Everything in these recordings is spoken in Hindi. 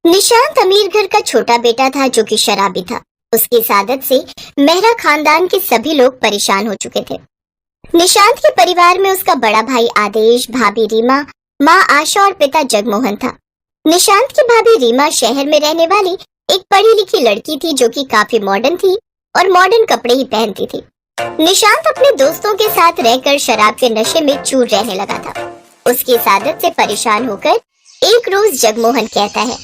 निशांत अमीर घर का छोटा बेटा था जो कि शराबी था। उसकी इस आदत से मेहरा खानदान के सभी लोग परेशान हो चुके थे। निशांत के परिवार में उसका बड़ा भाई आदेश, भाभी रीमा, माँ आशा और पिता जगमोहन था। निशांत की भाभी रीमा शहर में रहने वाली एक पढ़ी लिखी लड़की थी जो कि काफी मॉडर्न थी और मॉडर्न कपड़े ही पहनती थी। निशांत अपने दोस्तों के साथ रहकर शराब के नशे में चूर रहने लगा था। उसकी इस आदत से परेशान होकर एक रोज जगमोहन कहता है,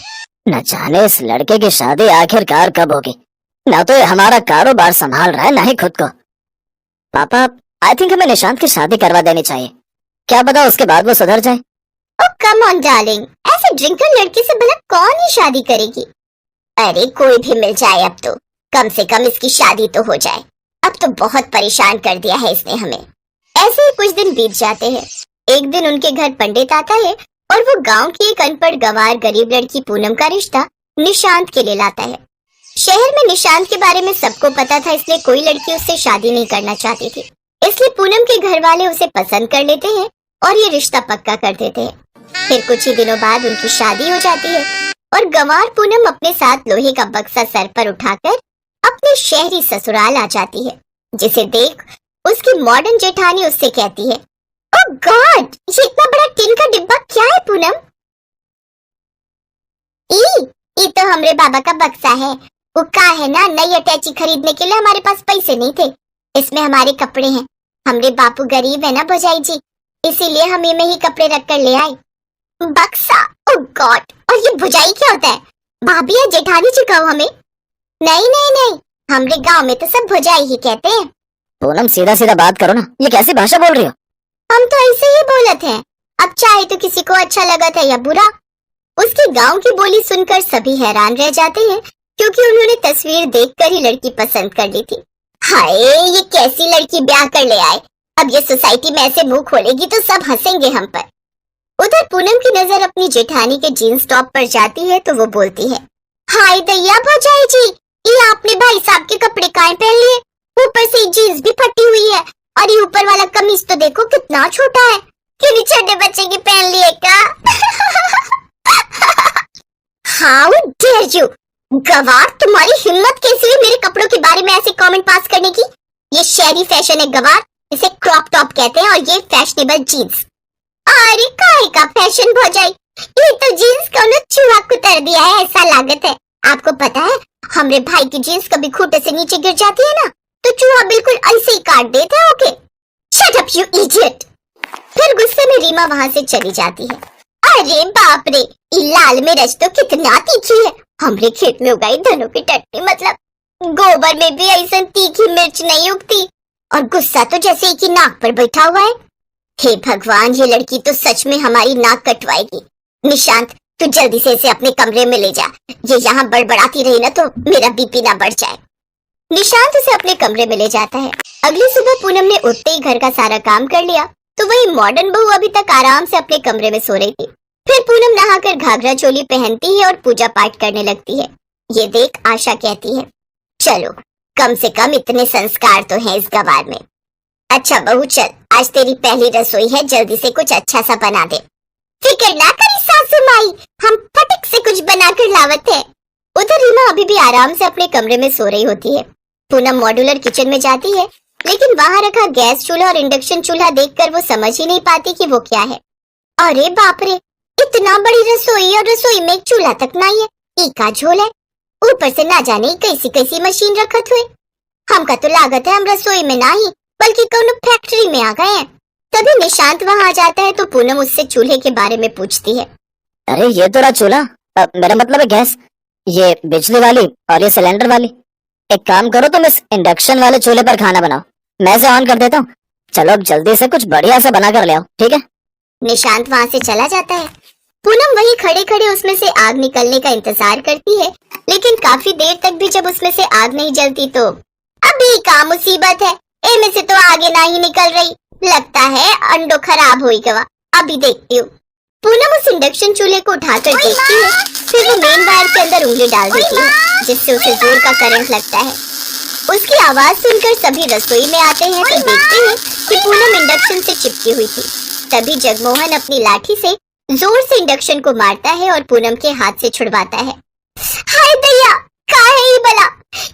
न जाने इस लड़के की शादी आखिरकार कब होगी। ना तो ये हमारा कारोबार संभाल रहा है, ना ही खुद को। पापा, आई थिंक हमें निशांत की शादी करवा देनी चाहिए। क्या पता उसके बाद वो सुधर जाए। ओह कम ऑन डार्लिंग, ऐसे ड्रिंकर लड़के से भला कौन ही शादी करेगी। अरे कोई भी मिल जाए, अब तो कम से कम इसकी शादी तो हो जाए। अब तो बहुत परेशान कर दिया है इसने हमें। ऐसे ही कुछ दिन बीत जाते हैं। एक दिन उनके घर पंडित आता है और वो गांव की एक अनपढ़ गंवार गरीब लड़की पूनम का रिश्ता निशांत के लिए लाता है। शहर में निशांत के बारे में सबको पता था, इसलिए कोई लड़की उससे शादी नहीं करना चाहती थी। इसलिए पूनम के घर वाले उसे पसंद कर लेते हैं और ये रिश्ता पक्का कर देते हैं। फिर कुछ ही दिनों बाद उनकी शादी हो जाती है और गंवार पूनम अपने साथ लोहे का बक्सा सर पर उठाकर अपने शहरी ससुराल आ जाती है, जिसे देख उसकी मॉडर्न जेठानी उससे कहती है, ओह गॉड, ये इतना बड़ा टिन का डिब्बा क्या है पूनम? ये तो हमरे बाबा का बक्सा है। वो का है ना, नई अटैची खरीदने के लिए हमारे पास पैसे नहीं थे। इसमें हमारे कपड़े हैं। हमरे बापू गरीब है ना भौजाई जी, इसीलिए हम में ही कपड़े रख कर ले आए। बक्सा, ओह गॉड, और ये भौजाई क्या होता है? भाभी या जेठानी जी कहो हमें। नहीं नहीं नहीं, हमरे गांव में तो सब भौजाई ही कहते हैं। पूनम, सीधा सीधा बात करो ना, ये कैसी भाषा बोल रही हो? हम तो ऐसे ही बोलत हैं। अब चाहे तो किसी को अच्छा लगा था या बुरा। उसके गांव की बोली सुनकर सभी हैरान रह जाते हैं, क्योंकि उन्होंने तस्वीर देखकर ही लड़की पसंद कर ली थी। हाय, ये कैसी लड़की ब्याह कर ले आए। अब ये सोसाइटी में ऐसे मुंह खोलेगी तो सब हंसेंगे हम पर। उधर पूनम की नजर अपनी जेठानी के जीन्स टॉप पर जाती है तो वो बोलती है, हाय दैया भौजाई जी, ये आपने भाई साहब के कपड़े काहे पहन लिए? ऊपर से जीन्स भी फटी हुई है और ये ऊपर वाला कमीज तो देखो कितना छोटा है। क्यों छोटे बच्चे की पहन लिए क्या? हाउ डेयर यू, गवार, तुम्हारी हिम्मत कैसी हुई मेरे कपड़ों के बारे में ऐसे कमेंट पास करने की? ये शहरी फैशन है गवार, इसे क्रॉप टॉप कहते हैं और ये फैशनेबल जीन्स। अरे काहे का फैशन भौजाई, ये तो जीन्स को ना चूहा कुतर दिया है ऐसा लागत है। आपको पता है हमरे भाई की जीन्स कभी खूंटे से नीचे गिर जाती है ना तो चूहा बिल्कुल ऐसे ही काट देता है। Okay, shut up you idiot. फिर गुस्से में रीमा वहां से चली जाती है। अरे बाप रे, ये लाल मिर्च तो कितना तीखी है। हमरे खेत में उगाई धनों की टट्टी, मतलब गोबर में भी ऐसा तीखी मिर्च नहीं उगती। और गुस्सा तो जैसे एक ही नाक पर बैठा हुआ है। हे भगवान, ये लड़की तो सच में हमारी नाक कटवाएगी। निशांत, तू जल्दी से इसे अपने कमरे में ले जा। ये यहाँ बड़बड़ाती रही ना तो मेरा बीपी ना बढ़ जाए। निशांत उसे अपने कमरे में ले जाता है। अगली सुबह पूनम ने उठते ही घर का सारा काम कर लिया तो वही मॉडर्न बहू अभी तक आराम से अपने कमरे में सो रही थी। फिर पूनम नहाकर घाघरा चोली पहनती है और पूजा पाठ करने लगती है। ये देख आशा कहती है, चलो कम से कम इतने संस्कार तो हैं इस गवार में। अच्छा बहू चल, आज तेरी पहली रसोई है, जल्दी से कुछ अच्छा सा बना दे। फिक्र ना करी सासू माई, हम फटक से कुछ बनाकर लावत है। उधर रीमा अभी भी आराम से अपने कमरे में सो रही होती है। पूनम मॉड्यूलर किचन में जाती है, लेकिन वहां रखा गैस चूल्हा और इंडक्शन चूल्हा देखकर वो समझ ही नहीं पाती कि वो क्या है। अरे बाप रे, इतना बड़ी रसोई और रसोई में एक चूल्हा तक नहीं है। इका झोल है, ऊपर से ना जाने कैसी कैसी मशीन रखत हुए। हमका तो लागत है हम रसोई में नहीं बल्कि कोनो फैक्ट्री में आ गए हैं। तभी निशांत वहां आ जाता है तो पूनम उससे चूल्हे के बारे में पूछती है। अरे ये तो रहा चूल्हा, मेरा मतलब है गैस, ये बिजली वाली और ये सिलेंडर वाली। एक काम करो, तुम इस इंडक्शन वाले चूल्हे पर खाना बनाओ, मैं इसे ऑन कर देता हूँ। चलो अब जल्दी से कुछ बढ़िया सा बना कर ले आओ, ठीक है? निशांत वहां से चला जाता है। पूनम वही खड़े खड़े उसमें से आग निकलने का इंतजार करती है, लेकिन काफी देर तक भी जब उसमें से आग नहीं जलती तो अभी क्या मुसीबत है, इनमें से तो आगे ना ही निकल रही। लगता है अंडो खराब हो गया, अभी देखती हूँ। पूनम उस इंडक्शन चूल्हे को उठाकर देखती है, फिर वो मेन वायर के अंदर उंगली डाल देती है, जिससे उसे जोर का करंट लगता है। उसकी आवाज सुनकर सभी रसोई में आते हैं तो देखते हैं कि पूनम इंडक्शन से चिपकी हुई थी। तभी जगमोहन अपनी लाठी से जोर से इंडक्शन को मारता है और पूनम के हाथ से छुड़वाता है। हाय दैया, का है ये भला?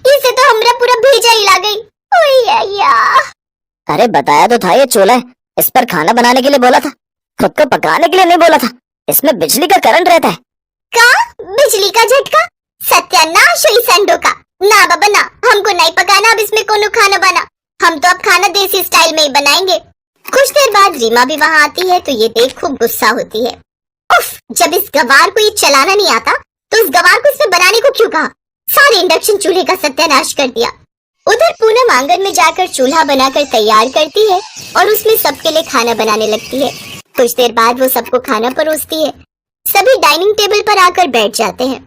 इसे तो हमरा पूरा भेजा ही ला गई। ओए या। अरे बताया तो था ये चूल्हा है, इस पर खाना बनाने के लिए बोला था, खुद को पकाने के लिए नहीं बोला था। इसमें बिजली का करंट रहता है। का बिजली का झटका? सत्यानाश हुई संडो का। ना बाबा ना, हमको नहीं पकाना अब इसमें कोनो खाना बना। हम तो अब खाना देसी स्टाइल में ही बनाएंगे। कुछ देर बाद रीमा भी वहाँ आती है तो ये देख खूब गुस्सा होती है। उफ, जब इस गवार को ये चलाना नहीं आता तो उस गवार को इसमें बनाने को क्यों कहा? सारे इंडक्शन चूल्हे का सत्यानाश कर दिया। उधर पूनम आंगन में जाकर चूल्हा बनाकर तैयार करती है और उसमें सबके लिए खाना बनाने लगती है। कुछ देर बाद वो सबको खाना परोसती है। सभी डाइनिंग टेबल पर आकर बैठ जाते हैं।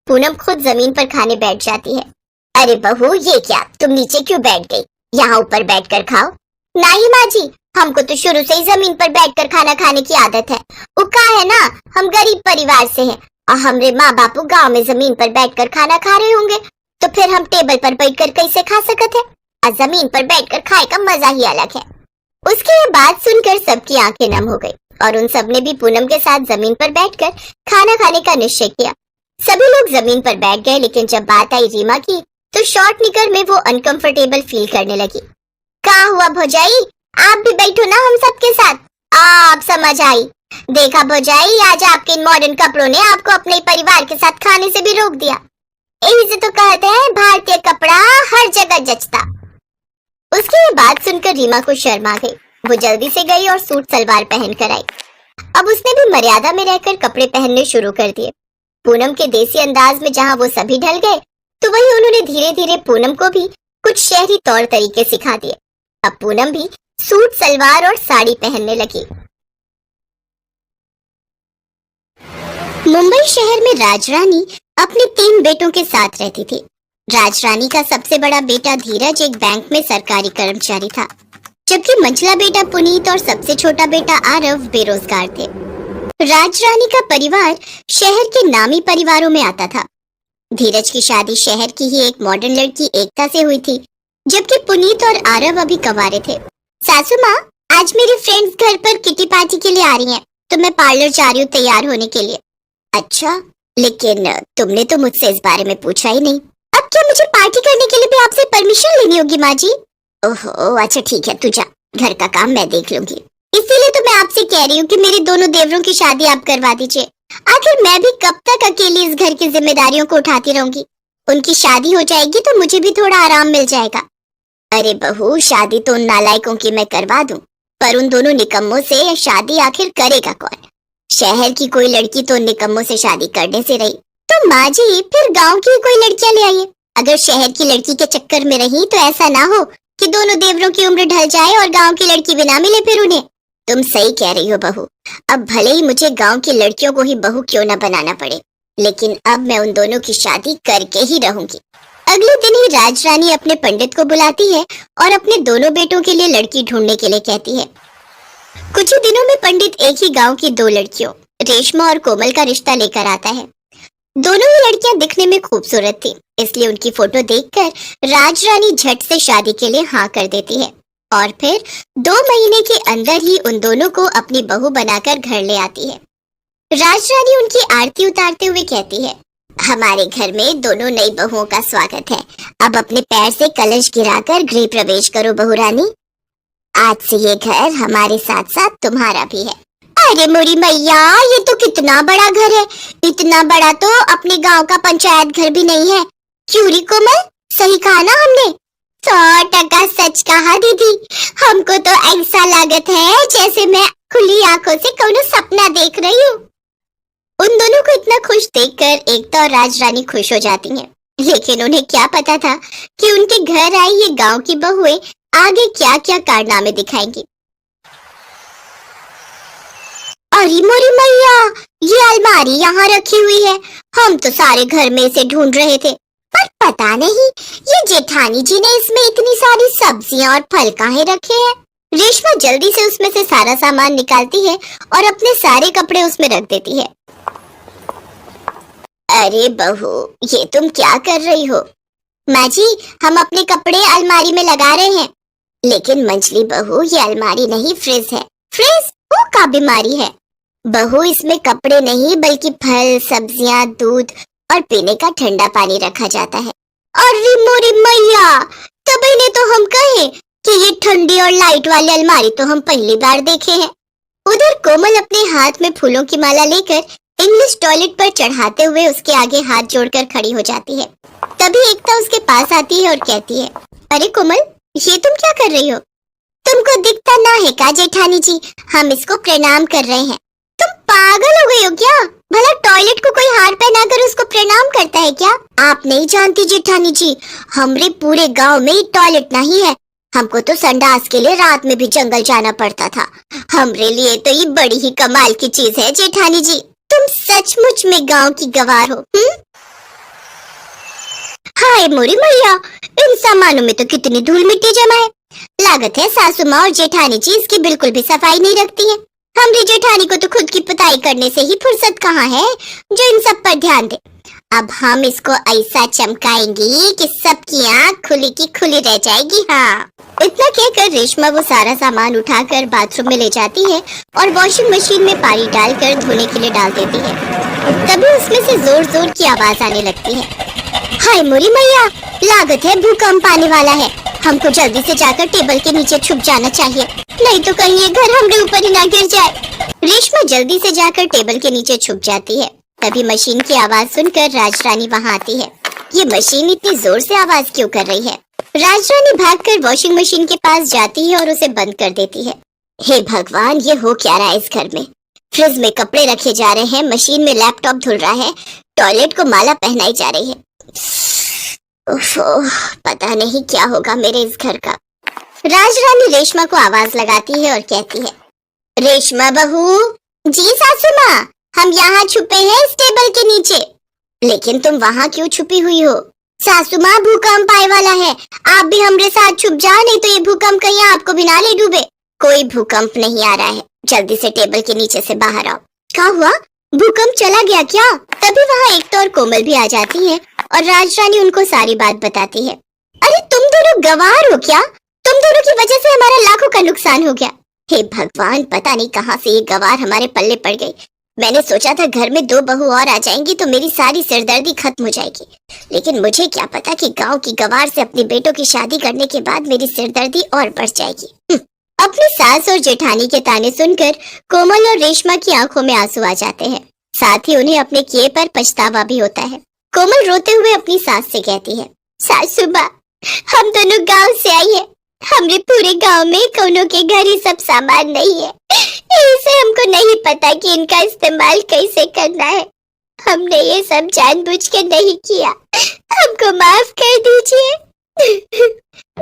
पूनम खुद जमीन पर खाने बैठ जाती है। अरे बहू, ये क्या, तुम नीचे क्यों बैठ गई? यहाँ ऊपर बैठकर खाओ। नहीं माँ जी, हमको तो शुरू से ही जमीन पर बैठकर खाना खाने की आदत है। वो का है ना, हम गरीब परिवार से हैं और हमारे माँ बापू गांव में जमीन पर बैठकर खाना खा रहे होंगे तो फिर हम टेबल पर बैठकर कैसे खा सकते हैं? और जमीन पर बैठकर खाए का मजा ही अलग है। उसकी ये बात सुनकर सबकी आंखें नम हो गई और उन सब ने भी पूनम के साथ जमीन पर बैठकर खाना खाने का निश्चय किया। सभी लोग जमीन पर बैठ गए, लेकिन जब बात आई रीमा की तो शॉर्ट निकर में वो अनकंफर्टेबल फील करने लगी। क्या हुआ भौजाई, आप भी बैठो ना हम सबके साथ। आप समझ आई। देखा भौजाई, आज आपके इन मॉडर्न कपड़ों ने आपको अपने परिवार के साथ खाने से भी रोक दिया। इसे तो कहते हैं भारतीय कपड़ा हर जगह जचता। उसकी ये बात सुनकर रीमा को शर्म आ गई। वो जल्दी से गई और सूट सलवार पहन कर आई। अब उसने भी मर्यादा में रहकर कपड़े पहनने शुरू कर दिए। पूनम के देसी अंदाज में जहाँ वो सभी ढल गए तो वहीं उन्होंने धीरे धीरे पूनम को भी कुछ शहरी तौर तरीके सिखा दिए। अब पूनम भी सूट सलवार और साड़ी पहनने लगी। मुंबई शहर में राजरानी अपने 3 बेटों के साथ रहती थी। राजरानी का सबसे बड़ा बेटा धीरज एक बैंक में सरकारी कर्मचारी था, जबकि मंझला बेटा पुनीत और सबसे छोटा बेटा आरव बेरोजगार थे। राजरानी का परिवार शहर के नामी परिवारों में आता था। धीरज की शादी शहर की ही एक मॉडर्न लड़की एकता से हुई थी, जबकि पुनीत और आरव अभी कवारे थे। सासू माँ, आज मेरी फ्रेंड्स घर पर किटी पार्टी के लिए आ रही हैं, तो मैं पार्लर जा रही हूँ तैयार होने के लिए। अच्छा, लेकिन तुमने तो मुझसे इस बारे में पूछा ही नहीं। अब क्या मुझे पार्टी करने के लिए भी आपसे परमिशन लेनी होगी माँ जी? ओहो, अच्छा ठीक है, तू जा, घर का काम मैं देख लूंगी। इसीलिए तो मैं आपसे कह रही हूँ कि मेरे दोनों देवरों की शादी आप करवा दीजिए। आखिर मैं भी कब तक अकेली इस घर की जिम्मेदारियों को उठाती रहूंगी? उनकी शादी हो जाएगी तो मुझे भी थोड़ा आराम मिल जाएगा। अरे बहू, शादी तो उन नालायकों की मैं करवा दूं, पर उन दोनों निकम्मों से शादी आखिर करेगा कौन? शहर की कोई लड़की तो निकम्मों से शादी करने से रही, तो माँ जी फिर गांव की कोई लड़कियां ले आइए। अगर शहर की लड़की के चक्कर में रही तो ऐसा ना हो कि दोनों देवरों की उम्र ढल जाए और गांव की लड़की भी ना मिले फिर उन्हें। तुम सही कह रही हो बहू, अब भले ही मुझे गांव की लड़कियों को ही बहू क्यों न बनाना पड़े, लेकिन अब मैं उन दोनों की शादी करके ही रहूंगी। अगले दिन ही राजरानी अपने पंडित को बुलाती है और अपने दोनों बेटों के लिए लड़की ढूंढने के लिए कहती है। कुछ ही दिनों में पंडित एक ही गांव की 2 लड़कियों रेशमा और कोमल का रिश्ता लेकर आता है। दोनों ही लड़कियां दिखने में खूबसूरत थी, इसलिए उनकी फोटो देखकर राजरानी झट से शादी के लिए हाँ कर देती है और फिर 2 महीने के अंदर ही उन दोनों को अपनी बहू बनाकर घर ले आती है। राजरानी उनकी आरती उतारते हुए कहती है, हमारे घर में दोनों नई बहुओं का स्वागत है। अब अपने पैर से कलश गिराकर गृह प्रवेश करो बहू रानी। आज से ये घर हमारे साथ साथ तुम्हारा भी है। अरे मोरी मैया, ये तो कितना बड़ा घर है। इतना बड़ा तो अपने गांव का पंचायत घर भी नहीं है। क्यों री कोमल, सही कहा ना हमने? 100% सच कहा दीदी। हमको तो ऐसा लागत है जैसे मैं खुली आंखों से कोनो सपना देख रही हूँ। उन दोनों को इतना खुश देखकर एकता और राजरानी खुश हो जाती हैं, लेकिन उन्हें क्या पता था कि उनके घर आई ये गांव की बहुएं आगे क्या क्या कारनामे दिखाएंगी। अरे मोरी मैया, ये अलमारी यहाँ रखी हुई है। हम तो सारे घर में इसे ढूंढ रहे थे, पर पता नहीं ये जेठानी जी ने इसमें इतनी सारी सब्जियां और फल काहे रखे हैं। रेशमा जल्दी से उसमें से सारा सामान निकालती है और अपने सारे कपड़े उसमें रख देती है। अरे बहू, ये तुम क्या कर रही हो? माँ जी, हम अपने कपड़े अलमारी में लगा रहे हैं। लेकिन मंझली बहू, ये अलमारी नहीं फ्रिज है। फ्रिज वो का बीमारी है। बहू, इसमें कपड़े नहीं बल्कि फल, सब्जियां, दूध और पीने का ठंडा पानी रखा जाता है। अरे मोरी मैया, तभी ने तो हम कहे कि ये ठंडी और लाइट वाली अलमारी तो हम पहली बार देखे हैं। उधर कोमल अपने हाथ में फूलों की माला लेकर इंग्लिश टॉयलेट पर चढ़ाते हुए उसके आगे हाथ जोड़कर खड़ी हो जाती है। तभी एकता उसके पास आती है और कहती है, अरे कोमल, ये तुम क्या कर रही हो? तुमको दिखता ना है का जेठानी जी, हम इसको प्रणाम कर रहे हैं। तुम पागल हो गई हो क्या? भला टॉयलेट को कोई हार पहनाकर उसको प्रणाम करता है क्या? आप नहीं जानती जेठानी जी, हमरे पूरे गांव में टॉयलेट नहीं है। हमको तो संडास के लिए रात में भी जंगल जाना पड़ता था। हमरे लिए तो ये बड़ी ही कमाल की चीज है जेठानी जी। तुम सचमुच में गांव की गवार हो। हाय मोरी मैया, इन सामानों में तो कितनी धूल मिट्टी जमा है। लागत है सासू माँ और जेठानी जी इसकी बिल्कुल भी सफाई नहीं रखती है। हमरी जेठानी को तो खुद की पुताई करने से ही फुर्सत कहाँ है जो इन सब पर ध्यान दे। अब हम इसको ऐसा चमकाएंगी कि सबकी आँख खुली की खुली रह जाएगी। हाँ, इतना कहकर रेशमा वो सारा सामान उठाकर बाथरूम में ले जाती है और वॉशिंग मशीन में पानी डालकर धोने के लिए डाल देती है। तभी उसमें से जोर जोर की आवाज आने लगती है। हाय मोरी मैया, लागत है भूकंप आने वाला है। हमको जल्दी से जाकर टेबल के नीचे छुप जाना चाहिए, नहीं तो कहीं ये घर हमरे ऊपर ही ना गिर जाए। रेशमा जल्दी से जाकर टेबल के नीचे छुप जाती है। तभी मशीन की आवाज सुनकर राजरानी वहाँ आती है। ये मशीन इतनी जोर से आवाज क्यों कर रही है? राजरानी भागकर वॉशिंग मशीन के पास जाती है और उसे बंद कर देती है। हे भगवान, ये हो क्या रहा है इस घर में? फ्रिज में कपड़े रखे जा रहे हैं, मशीन में लैपटॉप धुल रहा है, टॉयलेट को माला पहनाई जा रही है। पता नहीं क्या होगा मेरे इस घर का। राजरानी रेशमा को आवाज लगाती है और कहती है, रेशमा बहू। जी सासू माँ, हम यहाँ छुपे हैं इस टेबल के नीचे। लेकिन तुम वहाँ क्यों छुपी हुई हो? सासू माँ, भूकंप आए वाला है, आप भी हमारे साथ छुप जाओ, नहीं तो ये भूकंप कहीं आपको भी ना ले डूबे। कोई भूकंप नहीं आ रहा है, जल्दी से टेबल के नीचे से बाहर आओ। क्या हुआ? भूकंप चला गया क्या? तभी वहाँ एकता और कोमल भी आ जाती है और राजरानी उनको सारी बात बताती है। अरे तुम दोनों गवार हो क्या? तुम दोनों की वजह से हमारा लाखों का नुकसान हो गया। हे भगवान, पता नहीं कहाँ से ये गवार हमारे पल्ले पड़ गई। मैंने सोचा था घर में 2 बहू और आ जाएंगी तो मेरी सारी सिरदर्दी खत्म हो जाएगी, लेकिन मुझे क्या पता कि गांव की गवार से अपने बेटों की शादी करने के बाद मेरी सिरदर्दी और बढ़ जाएगी। अपनी सास और जेठानी के ताने सुनकर कोमल और रेशमा की आंखों में आंसू आ जाते हैं। साथ ही उन्हें अपने किए पर पछतावा भी होता है। कोमल रोते हुए अपनी सास से कहती है, सासू माँ, हम दोनों गांव से आई है। हमरे पूरे गांव में कोनो के घर ही सब सामान नहीं है, इसे हमको नहीं पता कि इनका इस्तेमाल कैसे करना है। हमने ये सब जानबूझ के नहीं किया, हमको माफ कर दीजिए।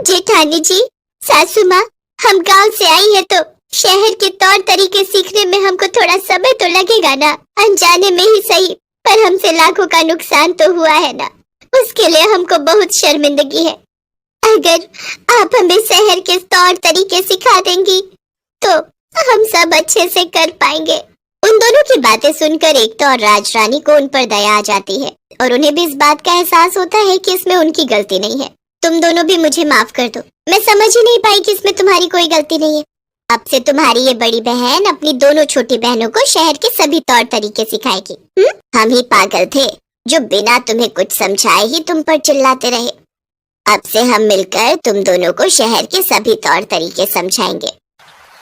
जेठानी जी, सासू माँ, हम गांव से आई है तो शहर के तौर तरीके सीखने में हमको थोड़ा समय तो लगेगा ना, अनजाने में ही सही, पर हमसे लाखों का नुकसान तो हुआ है ना, उसके लिए हमको बहुत शर्मिंदगी है। अगर आप हमें शहर के तौर तरीके सिखा देंगी तो हम सब अच्छे से कर पाएंगे। उन दोनों की बातें सुनकर एकता और राजरानी को उन पर दया आ जाती है और उन्हें भी इस बात का एहसास होता है कि इसमें उनकी गलती नहीं है। तुम दोनों भी मुझे माफ कर दो, मैं समझ ही नहीं पाई कि इसमें तुम्हारी कोई गलती नहीं है। अब से तुम्हारी ये बड़ी बहन अपनी दोनों छोटी बहनों को शहर के सभी तौर तरीके सिखाएगी। हम ही पागल थे जो बिना तुम्हें कुछ समझाए ही तुम पर चिल्लाते रहे। अब से हम मिलकर तुम दोनों को शहर के सभी तौर तरीके समझाएंगे।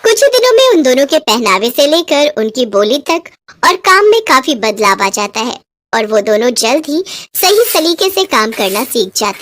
कुछ ही दिनों में उन दोनों के पहनावे से लेकर उनकी बोली तक और काम में काफी बदलाव आ जाता है और वो दोनों जल्द ही सही सलीके से काम करना सीख जाती